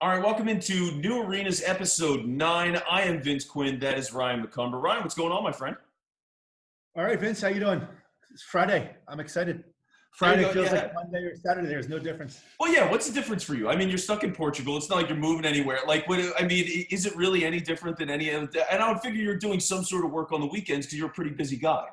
All right, welcome into New Arenas episode 9. I am Vince Quinn. That is Ryan McCumber. Ryan, what's going on, my friend? All right, Vince, how you doing? It's Friday. I'm excited. There you Friday go. feels Yeah. like Monday or Saturday. There's no difference. Well, yeah. What's the difference for you? I mean, you're stuck in Portugal. It's not like you're moving anywhere. Like, what? I mean, is it really any different than any other? And I would figure you're doing some sort of work on the weekends because you're a pretty busy guy.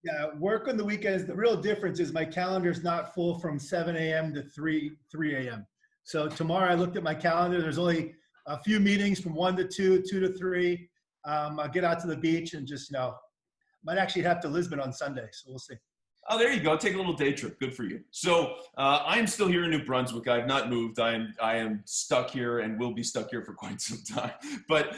Yeah, work on the weekends. The real difference is my calendar's not full from 7 a.m. to 3 a.m. So tomorrow I looked at my calendar. There's only a few meetings from 1 to 2, 2 to 3. I'll get out to the beach and just, might actually head to Lisbon on Sunday. So we'll see. Oh, there you go. Take a little day trip. Good for you. So I am still here in New Brunswick. I have not moved. I am stuck here and will be stuck here for quite some time. But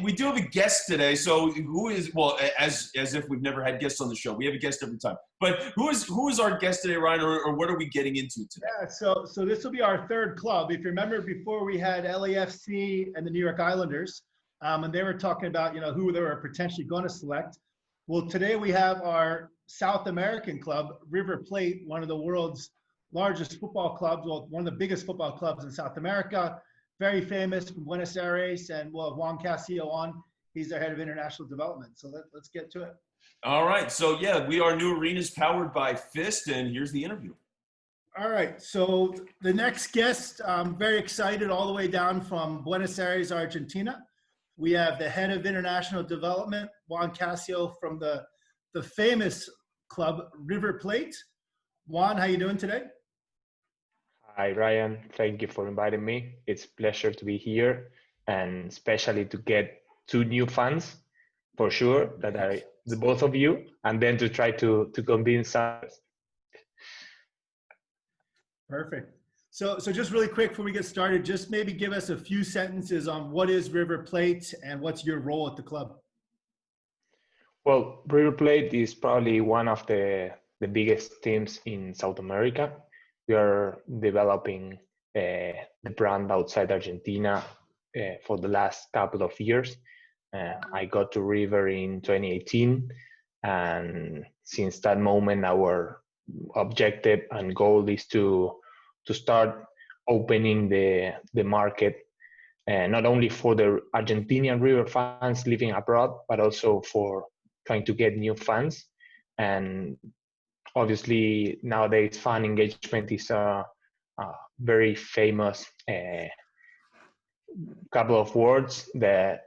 we do have a guest today. So who is, well, as if we've never had guests on the show. We have a guest every time. But who is our guest today, Ryan, or what are we getting into today? Yeah, so this will be our third club. If you remember, before we had LAFC and the New York Islanders, and they were talking about, who they were potentially going to select. Well, today we have our South American club, River Plate, one of the world's largest football clubs, well, one of the biggest football clubs in South America, very famous from Buenos Aires, and we'll have Juan Cascio on. He's their head of international development. So let's get to it. All right. So, yeah, we are New Arenas powered by Fist, and here's the interview. All right. So the next guest, I'm very excited, all the way down from Buenos Aires, Argentina. We have the head of international development, Juan Cascio, from the famous club River Plate. Juan, how you doing today? Hi, Ryan. Thank you for inviting me. It's a pleasure to be here, and especially to get two new fans, for sure, that are the both of you, and then to try to convince others. Perfect. So just really quick before we get started, just maybe give us a few sentences on what is River Plate and what's your role at the club. Well, River Plate is probably one of the biggest teams in South America. We are developing the brand outside Argentina for the last couple of years. I got to River in 2018, and since that moment, our objective and goal is to start opening the market, not only for the Argentinian River fans living abroad, but also for trying to get new fans. And obviously nowadays fan engagement is a very famous couple of words that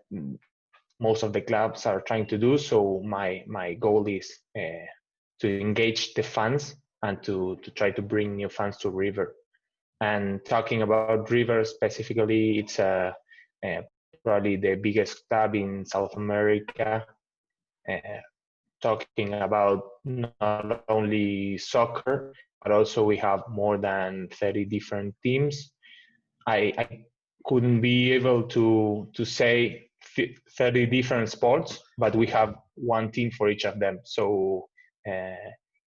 most of the clubs are trying to do. So my goal is to engage the fans and to try to bring new fans to River. And talking about River specifically, it's probably the biggest club in South America. Talking about not only soccer, but also we have more than 30 different teams. I couldn't be able to say 30 different sports, but we have one team for each of them. So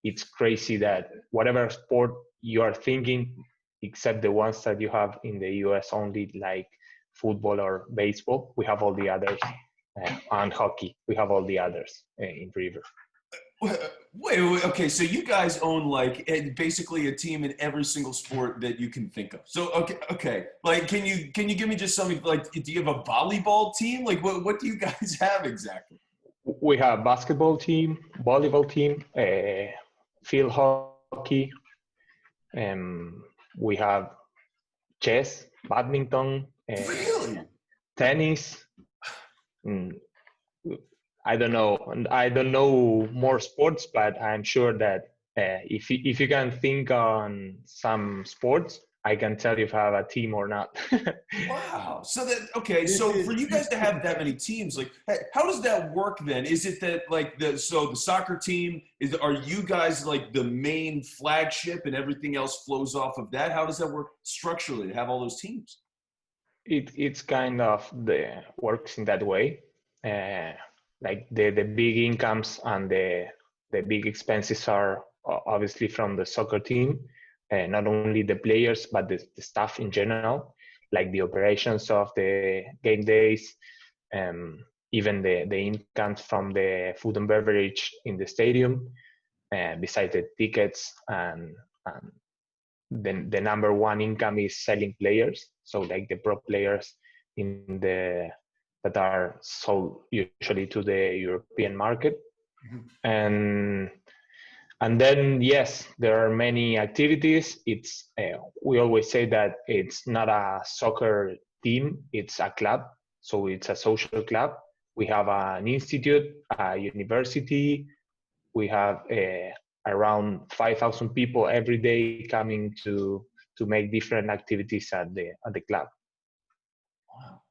it's crazy that whatever sport you are thinking, except the ones that you have in the US only, like football or baseball, we have all the others. And hockey, we have all the others in River. Wait, okay, so you guys own like basically a team in every single sport that you can think of. So okay, like can you give me just something, like, do you have a volleyball team? Like what do you guys have exactly? We have basketball team, volleyball team, field hockey, we have chess, badminton, Really? tennis. I don't know more sports, but I'm sure that if you can think on some sports, I can tell you if I have a team or not. Wow. So so for you guys to have that many teams, like, how does that work then? Is it that like the soccer team are you guys like the main flagship and everything else flows off of that? How does that work structurally to have all those teams? It's kind of works in that way. Like the big incomes and the big expenses are obviously from the soccer team, not only the players but the staff in general, like the operations of the game days, even the incomes from the food and beverage in the stadium, besides the tickets and the number one income is selling players. So like the pro players that are sold usually to the European market. And then yes, there are many activities. It's we always say that it's not a soccer team, it's a club. So it's a social club. We have an institute, a university. We have around 5,000 people every day coming to make different activities at the club. Wow.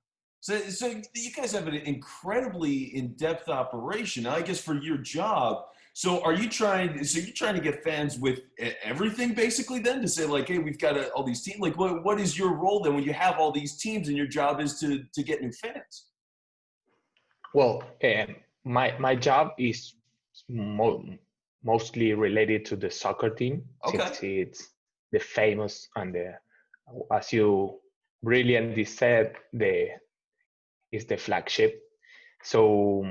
So you guys have an incredibly in-depth operation. I guess for your job, so you're trying to get fans with everything basically then, to say like, hey, we've got all these teams. Like what is your role then when you have all these teams and your job is to get new fans? Well, my job is mostly related to the soccer team, Okay. since it's the famous and as you brilliantly said, is the flagship. So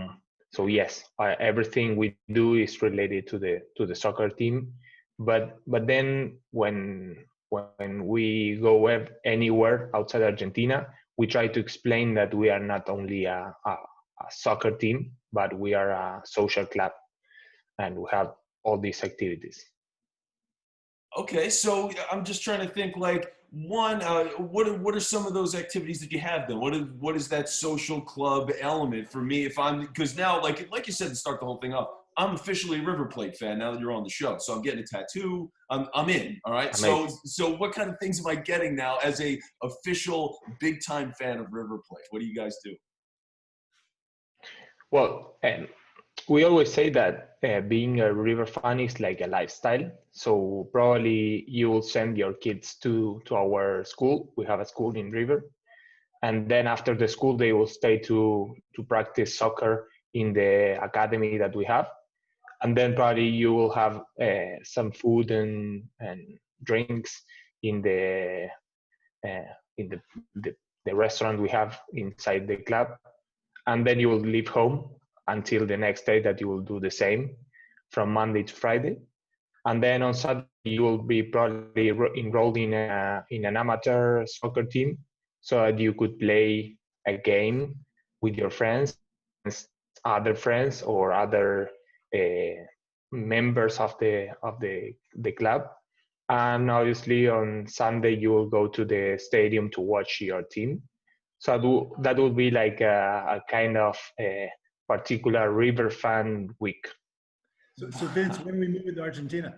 yes, everything we do is related to the soccer team. But then when we go anywhere outside Argentina, we try to explain that we are not only a soccer team, but we are a social club, and we have all these activities. Okay, so I'm just trying to think like one, what are some of those activities that you have then? What is that social club element for me? Because now like you said to start the whole thing off, I'm officially a River Plate fan now that you're on the show. So I'm getting a tattoo. I'm in. All right. Amazing. So what kind of things am I getting now as a official big time fan of River Plate? What do you guys do? Well, we always say that being a River fan is like a lifestyle. So probably you will send your kids to our school. We have a school in River, and then after the school they will stay to practice soccer in the academy that we have, and then probably you will have some food and drinks in the the restaurant we have inside the club, and then you will leave home until the next day that you will do the same from Monday to Friday. And then on Saturday, you will be probably enrolled in an amateur soccer team so that you could play a game with your friends, other friends or other members of the club. And obviously on Sunday, you will go to the stadium to watch your team. So that will be like a kind of particular River fan week. So Vince, when we move to Argentina?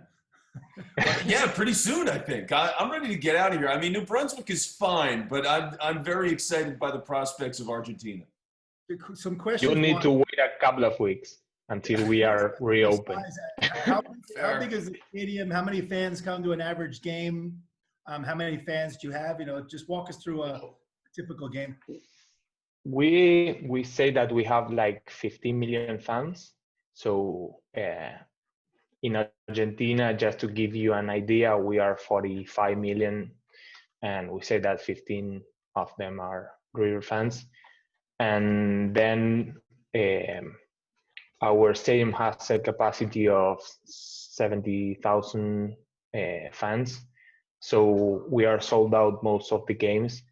Yeah, pretty soon, I think. I'm ready to get out of here. I mean, New Brunswick is fine, but I'm very excited by the prospects of Argentina. Some questions. You'll need to wait a couple of weeks until we are reopened. How big is the stadium? How many fans come to an average game? How many fans do you have? Just walk us through a typical game. We say that we have like 15 million fans. So in Argentina, just to give you an idea, we are 45 million, and we say that 15 of them are River fans. And then our stadium has a capacity of 70,000 fans. So we are sold out most of the games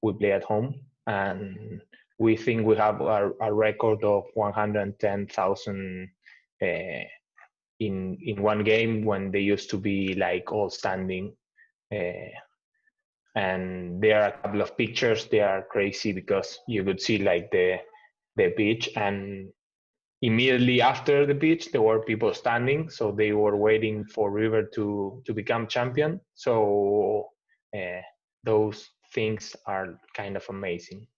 we play at home. And we think we have a record of 110,000 in one game, when they used to be like all standing. And there are a couple of pictures. They are crazy because you could see like the beach, and immediately after the beach there were people standing, so they were waiting for River to become champion. So those things are kind of amazing.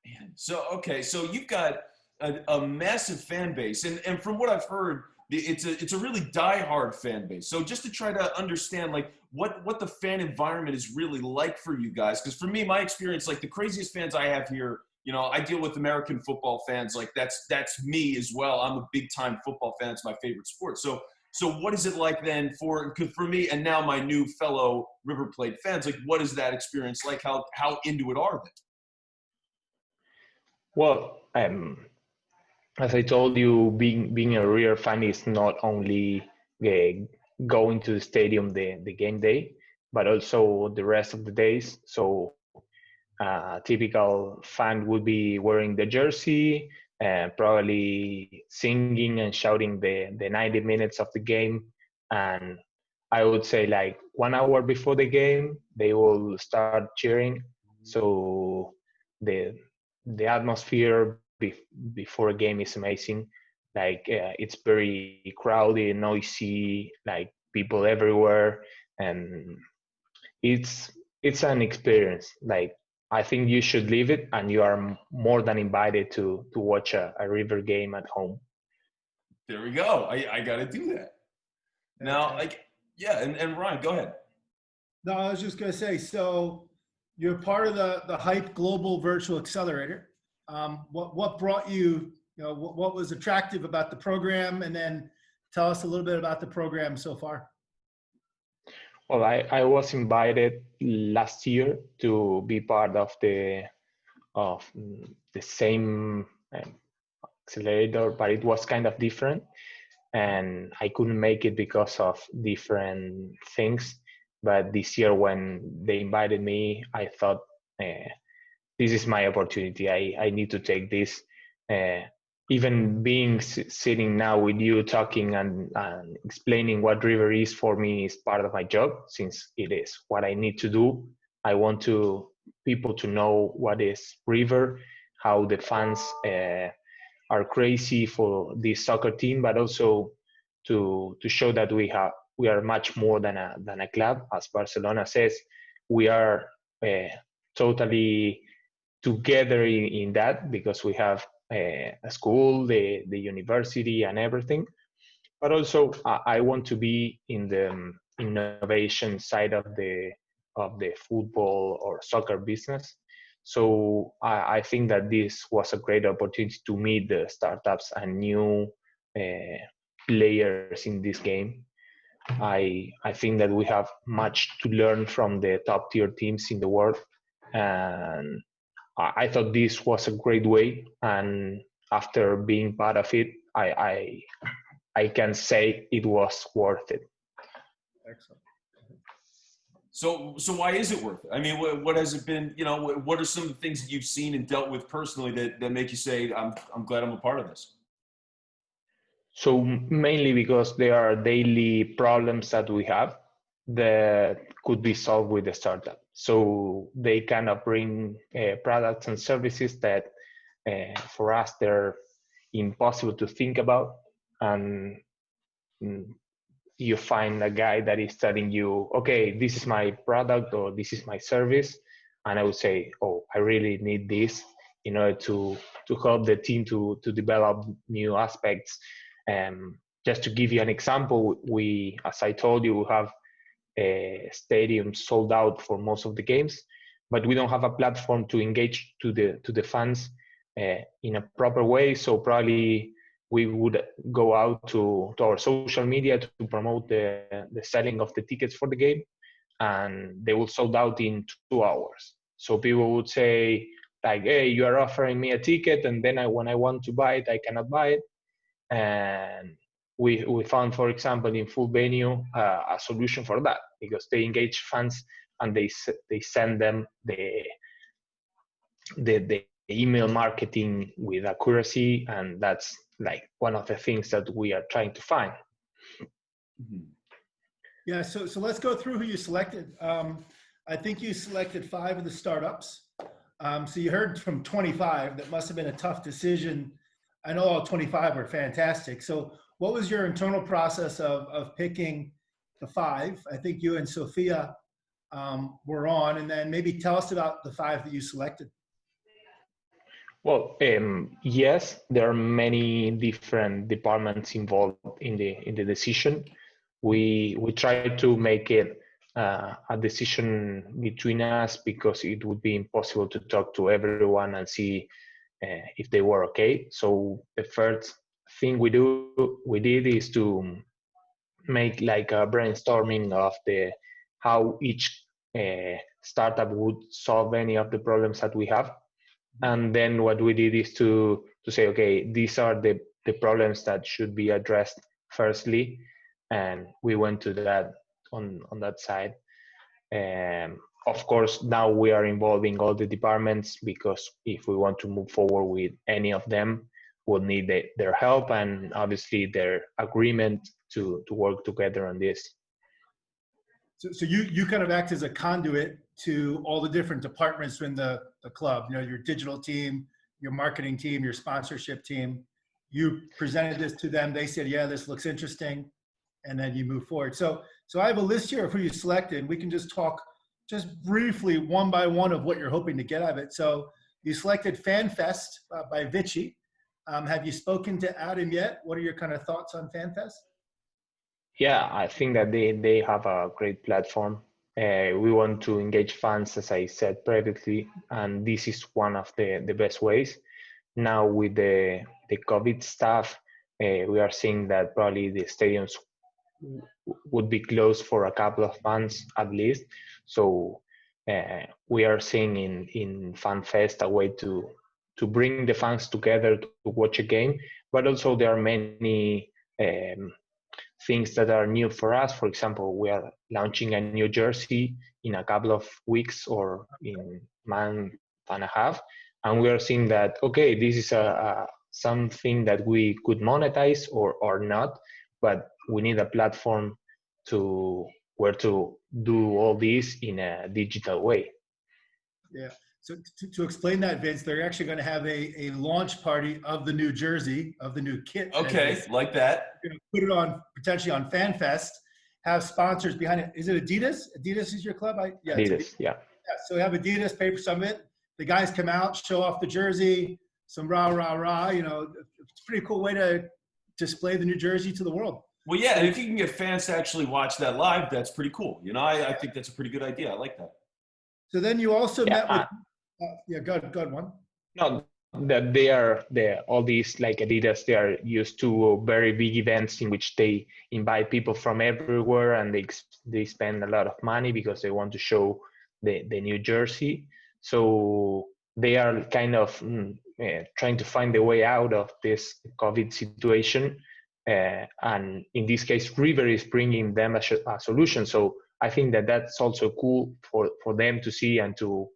Man. So okay, so you've got a massive fan base, and from what I've heard, it's a really diehard fan base. So just to try to understand like what the fan environment is really like for you guys, because for me, my experience, like the craziest fans I have here, I deal with American football fans. Like that's me as well. I'm a big time football fan. It's my favorite sport. So what is it like then for me and now my new fellow River Plate fans? Like what is that experience like? How into it are they? Well, as I told you, being a River fan is not only going to the stadium the game day, but also the rest of the days. So a typical fan would be wearing the jersey and probably singing and shouting the 90 minutes of the game. And I would say like 1 hour before the game, they will start cheering. So the the atmosphere before a game is amazing. Like it's very crowded, noisy, like people everywhere, and it's it's an experience. Like I think you should live it, and you are more than invited to watch a River game at home. There we go. I got to do that. Now, yeah, and Ryan, go ahead. No, I was just going to say, so you're part of the Hype Global Virtual Accelerator. What brought you, what was attractive about the program? And then tell us a little bit about the program so far. Well, I was invited last year to be part of the same accelerator, but it was kind of different, and I couldn't make it because of different things. But this year, when they invited me, I thought this is my opportunity. I need to take this. Even being sitting now with you talking and explaining what River is for me is part of my job, since it is what I need to do. I want people to know what is River, how the fans are crazy for this soccer team, but also to show that we are much more than a club. As Barcelona says, we are totally together in that, because we have a school, the university, and everything. But also, I want to be in the innovation side of the football or soccer business. So I think that this was a great opportunity to meet the startups and new players in this game. I think that we have much to learn from the top tier teams in the world, and I thought this was a great way. And after being part of it, I can say it was worth it. Excellent. So why is it worth it? I mean, what has it been? What are some of the things that you've seen and dealt with personally that make you say, I'm glad I'm a part of this? So mainly because there are daily problems that we have that could be solved with the startup. So they kind of bring products and services that for us they're impossible to think about, and you find a guy that is telling you, okay, this is my product or this is my service, and I would say, oh, I really need this in order to help the team to develop new aspects. Just to give you an example, we, as I told you, we have a stadium sold out for most of the games, but we don't have a platform to engage to the fans in a proper way. So probably we would go out to our social media to promote the selling of the tickets for the game, and they will sold out in 2 hours. So people would say like, hey, you are offering me a ticket, and then when I want to buy it, I cannot buy it. And we found, for example, in full venue a solution for that, because they engage fans and they send them the email marketing with accuracy, and that's like one of the things that we are trying to find. Mm-hmm. Yeah, so let's go through who you selected. I think you selected 5 of the startups. So you heard from 25. That must have been a tough decision. I know all 25 were fantastic. So what was your internal process of picking the 5? I think you and Sophia were on, and then maybe tell us about the 5 that you selected. Well, yes, there are many different departments involved in the decision. We tried to make it a decision between us, because it would be impossible to talk to everyone and see if they were okay. So the first thing we did is to make like a brainstorming of how each startup would solve any of the problems that we have. And then what we did is to say, okay, these are the problems that should be addressed firstly, and we went to that on that side. Of course, now we are involving all the departments, because if we want to move forward with any of them, we'll need their help and obviously their agreement to work together on this. So you kind of act as a conduit to all the different departments in the club, you know, your digital team, your marketing team, your sponsorship team. You presented this to them. They said, yeah, this looks interesting. And then you move forward. So I have a list here of who you selected. We can just talk just briefly one by one of what you're hoping to get out of it. So you selected FanFest by Vichy. Have you spoken to Adam yet? What are your kind of thoughts on FanFest? Yeah, I think that they have a great platform. We want to engage fans, as I said previously, and this is one of the best ways. Now with the COVID stuff, we are seeing that probably the stadiums would be closed for a couple of months at least. So we are seeing in FanFest a way to bring the fans together to watch a game, but also there are many things that are new for us. For example, we are launching a new jersey in a couple of weeks or in month and a half, and we are seeing that, okay, this is something that we could monetize or not, but we need a platform to where to do all this in a digital way. Yeah. So to explain that, Vince, they're actually going to have a launch party of the new jersey, of the new kit. Okay, like that. You're going to put it on, potentially on FanFest, have sponsors behind it. Is it Adidas? Adidas is your club? Yeah, Adidas, yeah. So we have Adidas pay for some of it. The guys come out, show off the jersey, some rah, rah, rah. You know, it's a pretty cool way to display the new jersey to the world. Well, yeah, and if you can get fans to actually watch that live, that's pretty cool. You know, I think that's a pretty good idea. I like that. So then you also met with, go ahead, Juan. No, that they are all these, like Adidas, they are used to very big events in which they invite people from everywhere, and they spend a lot of money because they want to show the new jersey. So they are kind of trying to find a way out of this COVID situation. And in this case, River is bringing them a solution. So I think that that's also cool for them to see and to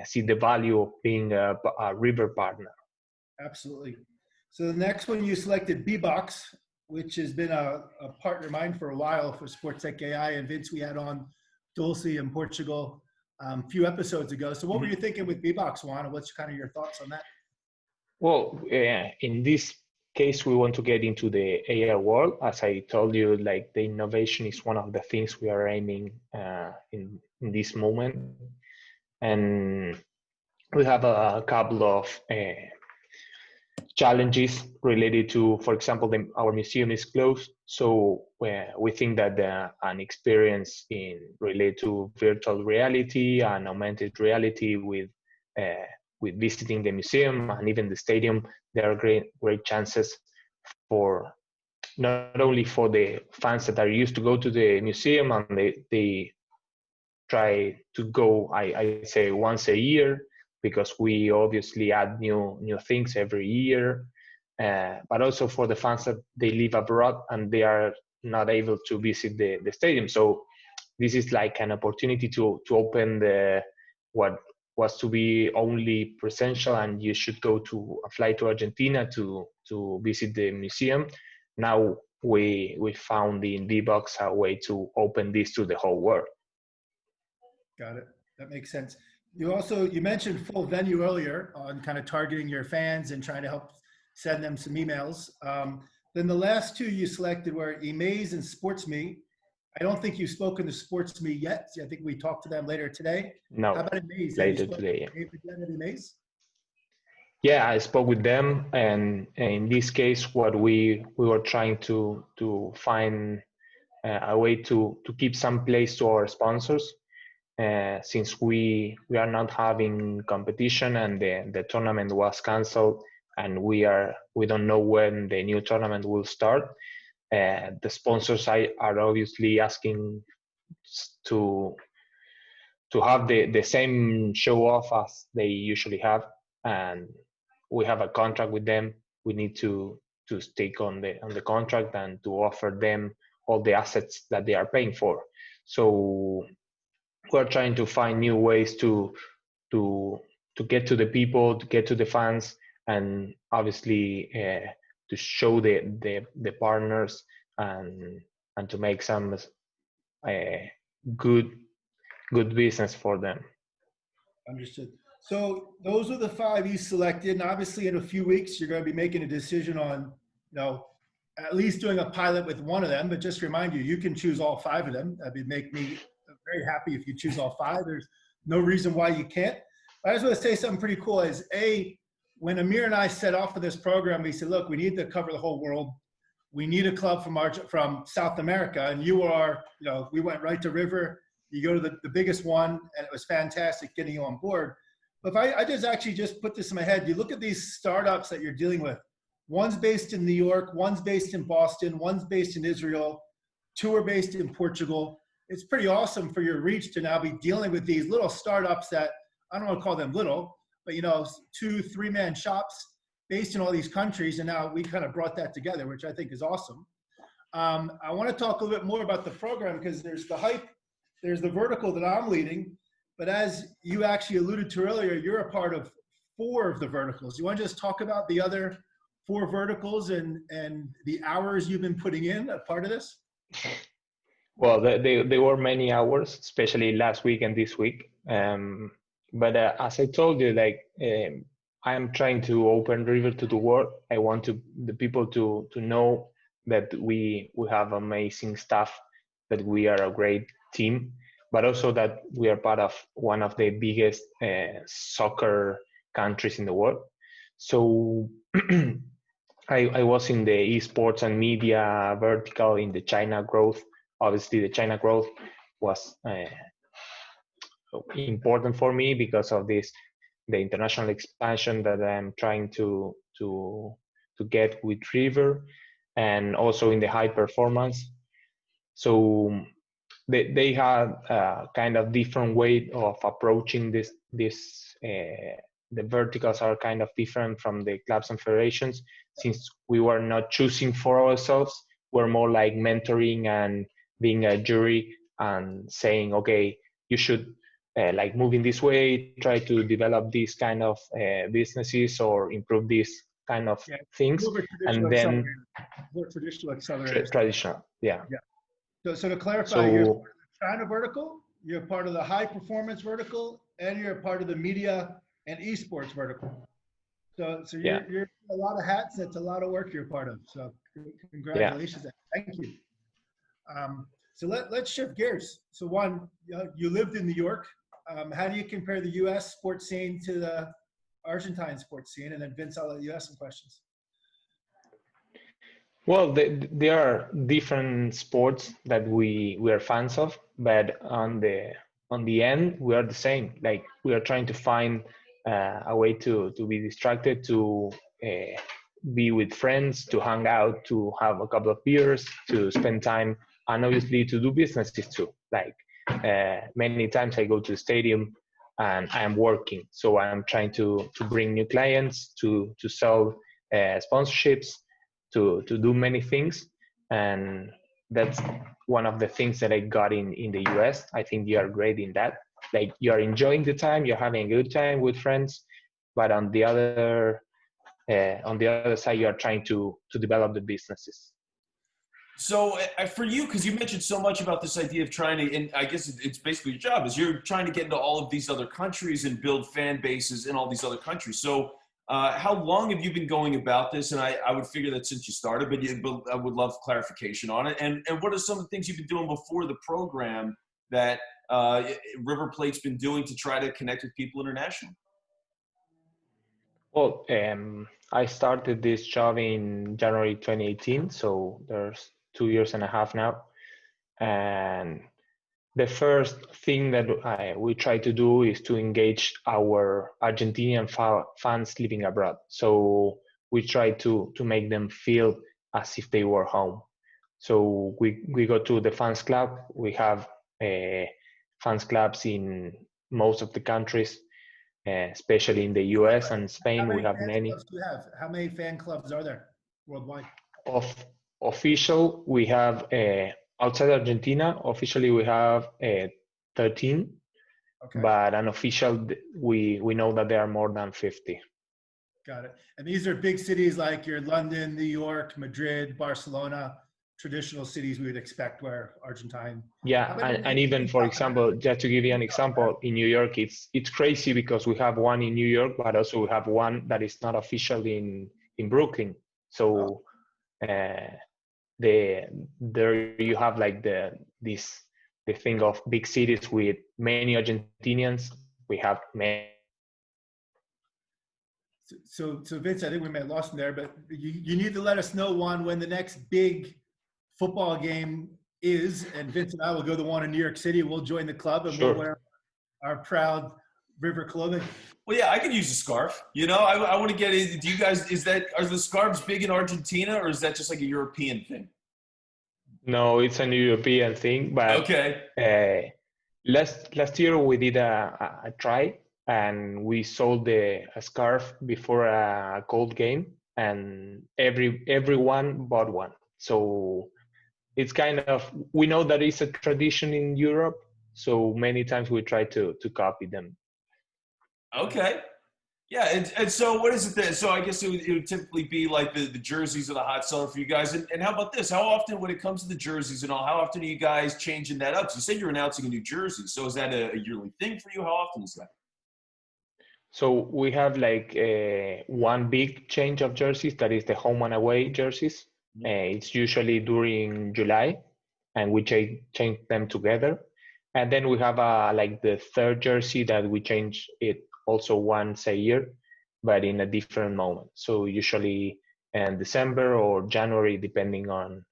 see the value of being a River partner. Absolutely. So the next one you selected Bebox, which has been a partner of mine for a while for Sports Tech AI, and Vince we had on Dulce in Portugal a few episodes ago. So what were you thinking with Bebox, Juan? What's kind of your thoughts on that? Well, in this case, we want to get into the AR world. As I told you, like, the innovation is one of the things we are aiming in this moment. And we have a couple of challenges related to, for example, our museum is closed. So we think that an experience related to virtual reality and augmented reality with visiting the museum and even the stadium, there are great chances for not only for the fans that are used to go to the museum and they try to go, I say, once a year, because we obviously add new things every year, but also for the fans that they live abroad and they are not able to visit the stadium. So this is like an opportunity to open what was to be only presential, and you should go to fly to Argentina to visit the museum. Now we found in Bebox a way to open this to the whole world. Got it. That makes sense. You mentioned full venue earlier on kind of targeting your fans and trying to help send them some emails. Then the last two you selected were Emaze and Sportsme. I don't think you've spoken to Sportsme yet. I think we talked to them later today. No, how about Emaze? later today. Yeah. Yeah, I spoke with them, and in this case, what we were trying to find a way to keep some place to our sponsors, since we are not having competition and the tournament was canceled, and we don't know when the new tournament will start. The sponsors are obviously asking to have the same show off as they usually have, and we have a contract with them. We need to stick on the contract and to offer them all the assets that they are paying for. So we're trying to find new ways to get to the people, to get to the fans, and obviously to show the partners and to make some good business for them. Understood. So those are the 5 you selected, and obviously in a few weeks you're going to be making a decision on, at least doing a pilot with one of them. But just to remind you, you can choose all 5 of them. That would make me very happy if you choose all 5. There's no reason why you can't. But I just want to say something pretty cool. Is when Amir and I set off for this program, we said, look, we need to cover the whole world. We need a club from South America, and you are, we went right to River. You go to the biggest one, and it was fantastic getting you on board. But if I just put this in my head, you look at these startups that you're dealing with. One's based in New York, one's based in Boston, one's based in Israel, 2 are based in Portugal. It's pretty awesome for your reach to now be dealing with these little startups that, I don't want to call them little, but 2, 3-man shops based in all these countries. And now we kind of brought that together, which I think is awesome. I want to talk a little bit more about the program, because there's the Hype, there's the vertical that I'm leading. But as you actually alluded to earlier, you're a part of 4 of the verticals. You want to just talk about the other 4 verticals and the hours you've been putting in a part of this? Well, there were many hours, especially last week and this week. But as I told you, I am trying to open River to the world. I want the people to know that we have amazing staff, that we are a great team, but also that we are part of one of the biggest soccer countries in the world. So I was in the esports and media vertical in the China growth. Obviously, the China growth was important for me because of the international expansion that I'm trying to get with River, and also in the high performance. So they had a kind of different way of approaching this. The verticals are kind of different from the clubs and federations, since we were not choosing for ourselves. We're more like mentoring and being a jury and saying, okay, you should move in this way, try to develop these kind of businesses or improve these kind of things. And then traditional accelerators. Traditional, yeah. So to clarify, you're part of the China vertical, you're part of the high performance vertical, and you're part of the media and esports vertical. So you're a lot of hats. That's a lot of work you're part of. So congratulations. Yeah. Thank you. So let's shift gears. So Juan, you lived in New York. How do you compare the U.S. sports scene to the Argentine sports scene? And then Vince, I'll let you ask some questions. Well, there are different sports that we are fans of, but on the end, we are the same. Like, we are trying to find a way to be distracted, to be with friends, to hang out, to have a couple of beers, to spend time, and obviously to do businesses too. Like, many times I go to the stadium and I am working, so I'm trying to bring new clients, to sell sponsorships, to do many things. And that's one of the things that I got in the US. I think you are great in that. Like, you are enjoying the time, you're having a good time with friends, but on the other side, you are trying to develop the businesses. So for you, because you mentioned so much about this idea of trying to, and I guess it's basically your job, is you're trying to get into all of these other countries and build fan bases in all these other countries. So how long have you been going about this? And I would figure that since you started, but I would love clarification on it. And what are some of the things you've been doing before the program that River Plate's been doing to try to connect with people internationally? Well, I started this job in January 2018, so there's 2 years and a half now. And the first thing that we try to do is to engage our Argentinian fans living abroad. So we try to make them feel as if they were home. So we go to the fans club. We have fans clubs in most of the countries, especially in the US and Spain. We have many. How many fan clubs are there worldwide? Official, we have Outside Argentina, officially we have 13, Okay, but unofficial, we know that there are more than 50. got it. And these are big cities like your London, New York, Madrid, Barcelona, traditional cities we would expect where Argentine. How Yeah, about and even, for example, just to give you an example, in New York, it's crazy because we have one in New York, but also we have one that is not official in Brooklyn. So uh, there you have like the thing of big cities with many Argentinians. We have many. So Vince, I think we may have lost him there, but you need to let us know, Juan, when the next big football game is, and Vince and I will go to one in New York City. We'll join the club and we'll Sure. wear our proud River clothing. Well, yeah, I could use a scarf. You know, I want to get in. Do you guys, are the scarves big in Argentina, or is that just like a European thing? No, it's an European thing, but Okay. last year we did a try and we sold a scarf before a cold game, and everyone bought one. So it's kind of, we know that it's a tradition in Europe, so many times we try to copy them. Okay. Yeah, and so what is it then? So I guess it would typically be like the jerseys are the hot seller for you guys. And how about this? How often, when it comes to the jerseys and all, how often are you guys changing that up? So you said you're announcing a new jersey. So is that a yearly thing for you? How often is that? So we have like one big change of jerseys, that is the home and away jerseys. It's usually during July, and we change them together. And then we have like the third jersey that we change it also once a year, but in a different moment. So usually in December or January, depending on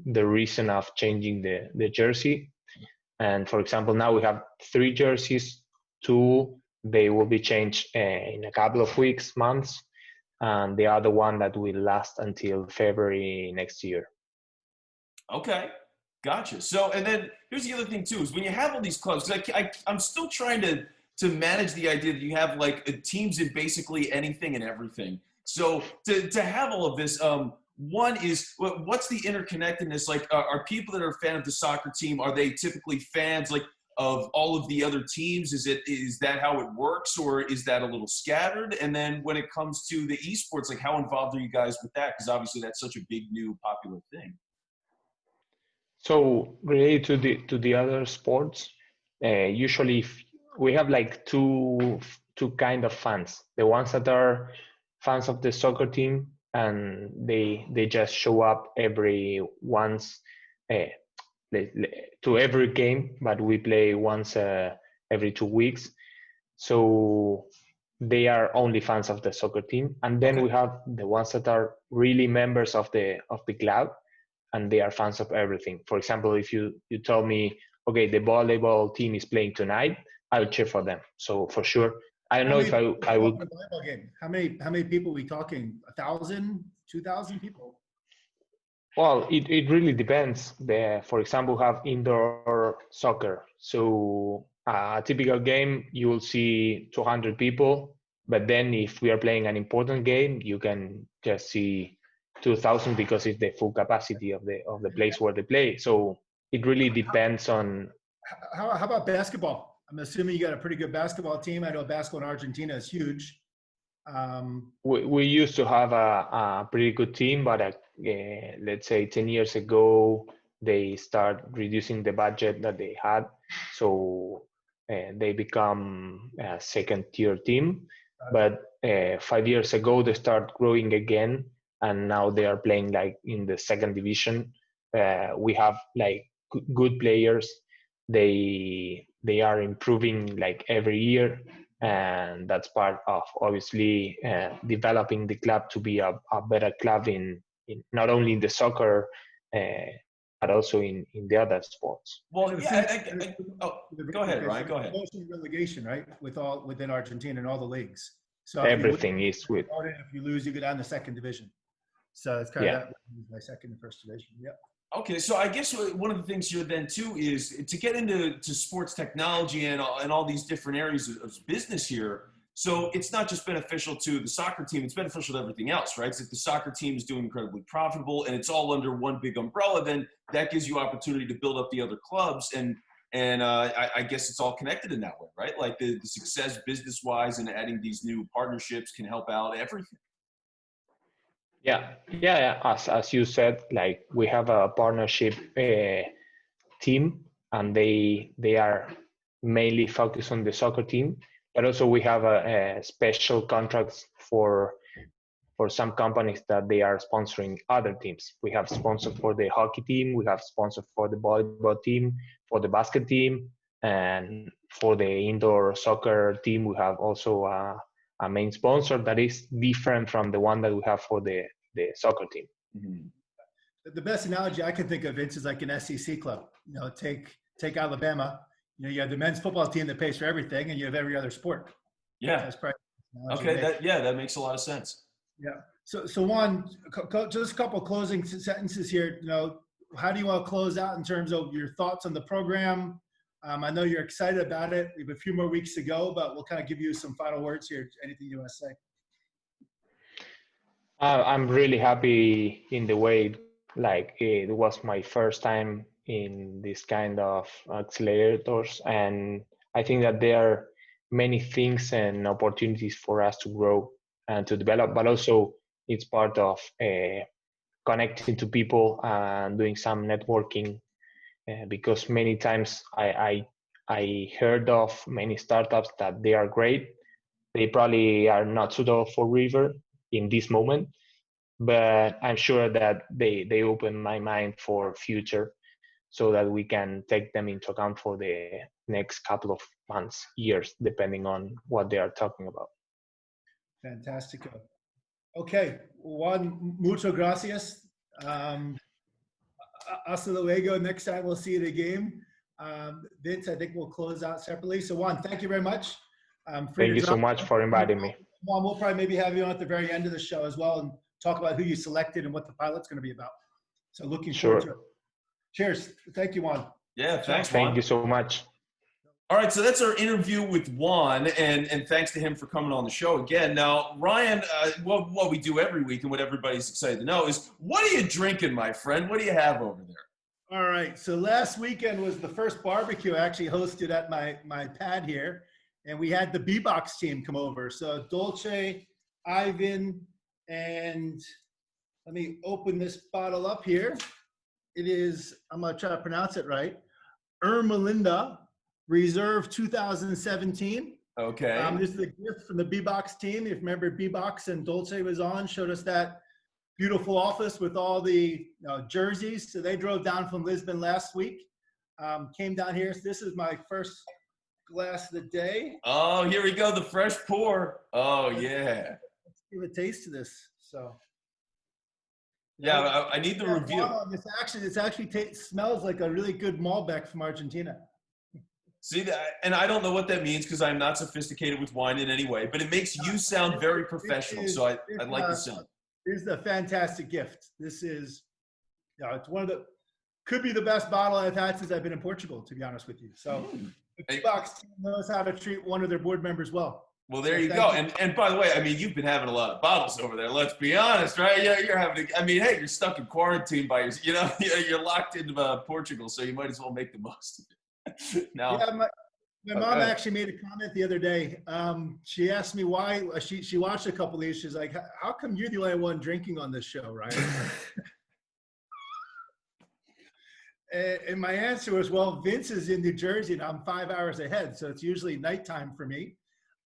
the reason of changing the jersey. And for example, now we have 3 jerseys, 2 they will be changed in a couple of weeks, months, and the other one that will last until February next year. Okay, gotcha. So, and then here's the other thing too, is when you have all these clubs, 'cause I'm still trying to manage the idea that you have like teams in basically anything and everything. So to have all of this, one is, what's the interconnectedness? Like, are people that are a fan of the soccer team, are they typically fans like of all of the other teams? Is that how it works, or is that a little scattered? And then when it comes to the esports, like how involved are you guys with that? Because obviously that's such a big new popular thing. So related to the other sports, usually we have like two kind of fans. The ones that are fans of the soccer team, and they just show up every once uh, to every game, but we play once every 2 weeks. So they are only fans of the soccer team. And then we have the ones that are really members of the club, and they are fans of everything. For example, if you tell me, okay, the volleyball team is playing tonight, I would cheer for them. So for sure, I don't know if I would. How many people are we talking? 1,000, 2,000 people? Well, it really depends. For example, have indoor soccer. So a typical game, you will see 200 people. But then if we are playing an important game, you can just see 2,000 because it's the full capacity of the place where they play. So it really depends on. How about basketball? I'm assuming you got a pretty good basketball team. I know basketball in Argentina is huge. We used to have a pretty good team, but let's say 10 years ago, they start reducing the budget that they had. So they become a second tier team. But 5 years ago, they start growing again, and now they are playing like in the second division. We have like good players. They are improving like every year, and that's part of obviously developing the club to be a better club in not only in the soccer but also in the other sports. Well, yeah. Go ahead, Ryan. Go ahead. Relegation, right? Within Argentina and all the leagues. So everything is with. If you lose, you go down to second division. So it's kind of that by second and first division. Yep. Okay, so I guess one of the things here then too is to get into sports technology and all these different areas of business here. So it's not just beneficial to the soccer team, it's beneficial to everything else, right? So if the soccer team is doing incredibly profitable and it's all under one big umbrella, then that gives you opportunity to build up the other clubs. And I guess it's all connected in that way, right? Like the success business-wise and adding these new partnerships can help out everything. Yeah. As you said, like we have a partnership team, and they are mainly focused on the soccer team, but also we have a special contracts for some companies that they are sponsoring other teams. We have sponsored for the hockey team, we have sponsored for the volleyball team, for the basket team, and for the indoor soccer team, we have also a main sponsor that is different from the one that we have for the soccer team. Mm-hmm. The best analogy I can think of, Vince, is like an SEC club. You know, take Alabama. You know, you have the men's football team that pays for everything, and you have every other sport. Yeah. That's probably okay. That makes a lot of sense. Yeah. So Juan, just a couple of closing sentences here. You know, how do you want to close out in terms of your thoughts on the program? I know you're excited about it. We have a few more weeks to go, but we'll kind of give you some final words here. Anything you want to say? I'm really happy in the way, like it was my first time in this kind of accelerators, and I think that there are many things and opportunities for us to grow and to develop, but also it's part of connecting to people and doing some networking, because many times I heard of many startups that they are great. They probably are not suitable for River in this moment, but I'm sure that they open my mind for future, so that we can take them into account for the next couple of months, years, depending on what they are talking about. Fantastic. Okay, Juan, muchas gracias. Hasta luego. Next time we'll see you at a game. Vince, I think we'll close out separately. So Juan, thank you very much. Thank you so much for inviting me. Juan, we'll probably maybe have you on at the very end of the show as well and talk about who you selected and what the pilot's going to be about. So looking forward to it. Cheers. Thank you, Juan. Yeah, thanks, Juan. Thank you so much. All right, so that's our interview with Juan, and thanks to him for coming on the show again. Now, Ryan, what we do every week and what everybody's excited to know is, what are you drinking, my friend? What do you have over there? All right, so last weekend was the first barbecue I actually hosted at my pad here, and we had the Bebox team come over. So Dolce, Ivan, and let me open this bottle up here. It is, I'm going to try to pronounce it right, Ermelinda Reserve 2017. Okay. This is a gift from the Bebox team. If you remember, Bebox and Dolce was on, showed us that beautiful office with all the jerseys. So they drove down from Lisbon last week, came down here. So this is my first glass of the day. Oh, here we go, the fresh pour. Oh, yeah. Let's give a taste of this. So. Yeah, I need the review. Wow, this actually smells like a really good Malbec from Argentina. See that, and I don't know what that means because I'm not sophisticated with wine in any way, but it makes you sound very professional. So I like the sound. This is a fantastic gift. This is, it's one of the, could be the best bottle I've had since I've been in Portugal, to be honest with you. So the Bebox team knows how to treat one of their board members well. Well, there you go. And by the way, I mean, you've been having a lot of bottles over there. Let's be honest, right? Yeah, you're having. I mean, hey, you're stuck in quarantine by yourself. You're locked into Portugal, so you might as well make the most of it. Now, yeah, my mom actually made a comment the other day. She asked me why she watched a couple of these. She's like, "How come you're the only one drinking on this show, right?" And my answer was, "Well, Vince is in New Jersey, and I'm 5 hours ahead, so it's usually nighttime for me."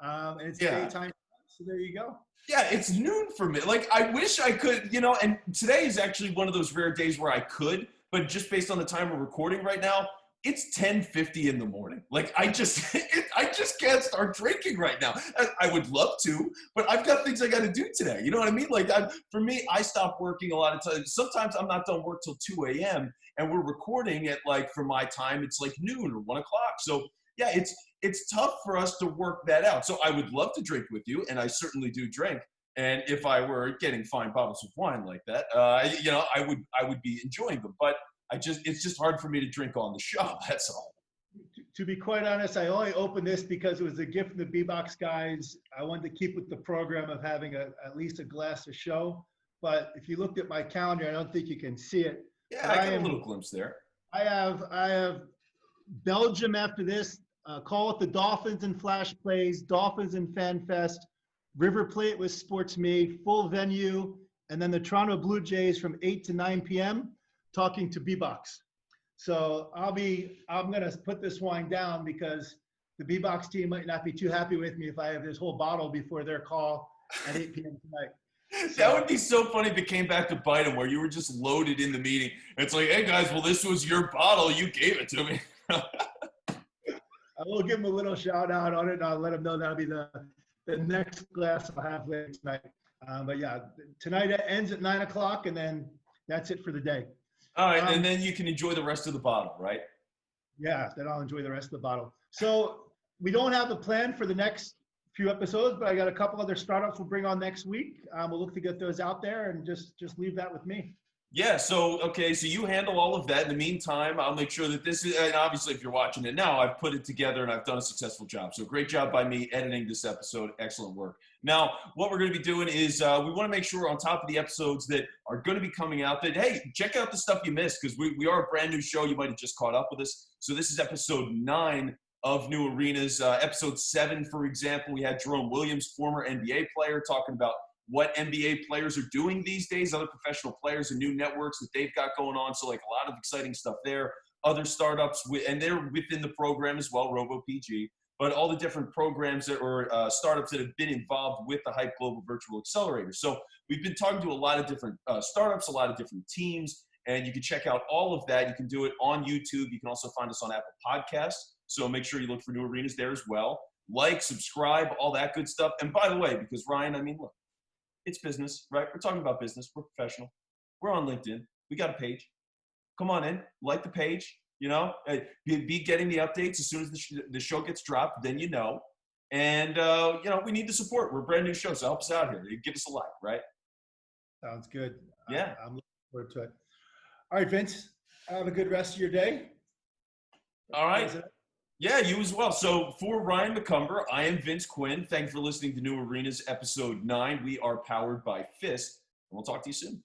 And it's daytime, so there you go. Yeah, it's noon for me. Like, I wish I could, and today is actually one of those rare days where I could, but just based on the time we're recording right now, it's 10:50 in the morning. Like, I just can't start drinking right now. I would love to, but I've got things I got to do today. You know what I mean? Like, for me, I stop working a lot of times. Sometimes I'm not done work till 2 a.m. and we're recording at, like, for my time, it's like noon or 1 o'clock. So yeah, it's tough for us to work that out. So I would love to drink with you, and I certainly do drink. And if I were getting fine bottles of wine like that, I would be enjoying them. But it's just hard for me to drink on the show. That's all. To be quite honest, I only opened this because it was a gift from the Bebox guys. I wanted to keep with the program of having at least a glass of show. But if you looked at my calendar, I don't think you can see it. Yeah, But I got a little glimpse there. I have Belgium after this. Call it the Dolphins and Flash Plays, Dolphins and Fan Fest, River Plate with Sportsme, full venue, and then the Toronto Blue Jays from 8 to 9 p.m. talking to Bebox. So I'm going to put this wine down because the Bebox team might not be too happy with me if I have this whole bottle before their call at 8 p.m. tonight. That would be so funny if it came back to bite him, where you were just loaded in the meeting. It's like, hey guys, well, this was your bottle. You gave it to me. I will give him a little shout out on it, and I'll let him know that'll be the next glass I'll have later tonight. But yeah, tonight it ends at 9 o'clock, and then that's it for the day. All right, and then you can enjoy the rest of the bottle, right? Yeah, then I'll enjoy the rest of the bottle. So we don't have a plan for the next few episodes, but I got a couple other startups we'll bring on next week. We'll look to get those out there, and just leave that with me. Yeah, so you handle all of that. In the meantime, I'll make sure that this is, and obviously if you're watching it now, I've put it together and I've done a successful job. So great job by me editing this episode. Excellent work. Now, what we're going to be doing is we want to make sure on top of the episodes that are going to be coming out that, hey, check out the stuff you missed, because we are a brand new show. You might have just caught up with us. So this is episode 9 of New Arenas. Episode 7, for example, we had Jerome Williams, former NBA player, talking about what NBA players are doing these days, other professional players and new networks that they've got going on. So like a lot of exciting stuff there. Other startups, and they're within the program as well, RoboPG, but all the different programs that or startups that have been involved with the Hype Global Virtual Accelerator. So we've been talking to a lot of different startups, a lot of different teams, and you can check out all of that. You can do it on YouTube. You can also find us on Apple Podcasts. So make sure you look for New Arenas there as well. Like, subscribe, all that good stuff. And by the way, because Ryan, I mean, look, it's business, right? We're talking about business. We're professional. We're on LinkedIn. We got a page. Come on in, like the page, be getting the updates as soon as the show gets dropped, then you know. And, we need the support. We're a brand new show, so help us out here. Give us a like, right? Sounds good. Yeah. I'm looking forward to it. All right, Vince, have a good rest of your day. All right. Yeah, you as well. So for Ryan McCumber, I am Vince Quinn. Thank you for listening to New Arenas episode 9. We are powered by Fist, and we'll talk to you soon.